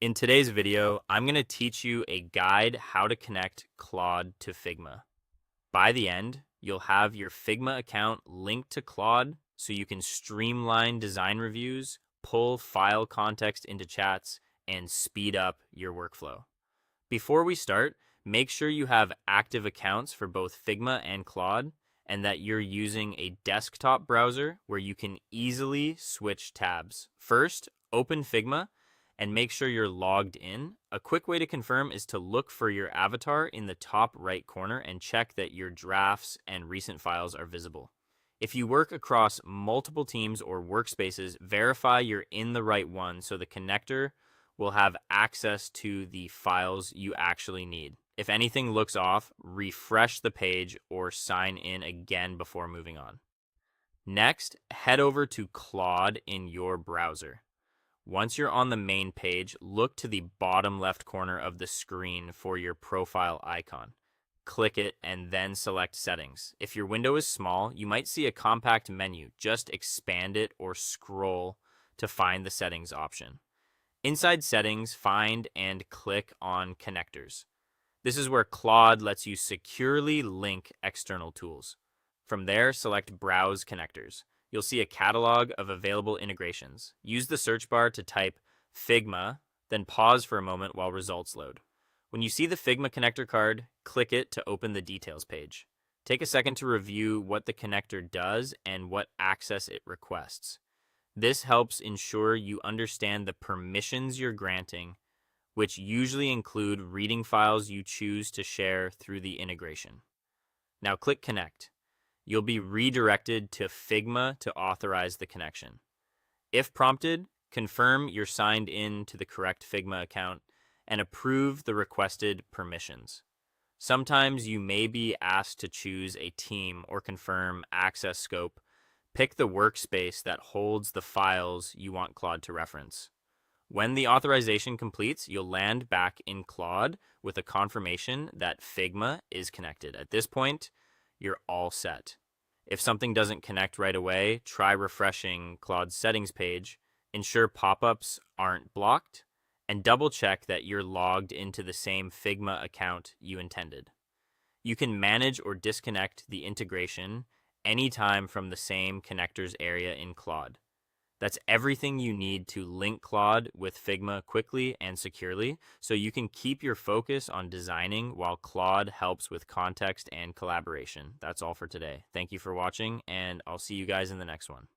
In today's video, I'm going to teach you a guide how to connect Claude to Figma. By the end, you'll have your Figma account linked to Claude so you can streamline design reviews, pull file context into chats, and speed up your workflow. Before we start, make sure you have active accounts for both Figma and Claude and that you're using a desktop browser where you can easily switch tabs. First, open Figma and make sure you're logged in. A quick way to confirm is to look for your avatar in the top right corner and check that your drafts and recent files are visible. If you work across multiple teams or workspaces, verify you're in the right one so the connector will have access to the files you actually need. If anything looks off, refresh the page or sign in again before moving on. Next, head over to Claude in your browser. Once you're on the main page, look to the bottom left corner of the screen for your profile icon. Click it and then select Settings. If your window is small, you might see a compact menu. Just expand it or scroll to find the Settings option. Inside Settings, find and click on Connectors. This is where Claude lets you securely link external tools. From there, select Browse Connectors. You'll see a catalog of available integrations. Use the search bar to type Figma, then pause for a moment while results load. When you see the Figma connector card, click it to open the details page. Take a second to review what the connector does and what access it requests. This helps ensure you understand the permissions you're granting, which usually include reading files you choose to share through the integration. Now click Connect. You'll be redirected to Figma to authorize the connection. If prompted, confirm you're signed in to the correct Figma account and approve the requested permissions. Sometimes you may be asked to choose a team or confirm access scope. Pick the workspace that holds the files you want Claude to reference. When the authorization completes, you'll land back in Claude with a confirmation that Figma is connected. At this point, you're all set. If something doesn't connect right away, try refreshing Claude's settings page, ensure pop-ups aren't blocked, and double check that you're logged into the same Figma account you intended. You can manage or disconnect the integration anytime from the same connectors area in Claude. That's everything you need to link Claude with Figma quickly and securely, so you can keep your focus on designing while Claude helps with context and collaboration. That's all for today. Thank you for watching, and I'll see you guys in the next one.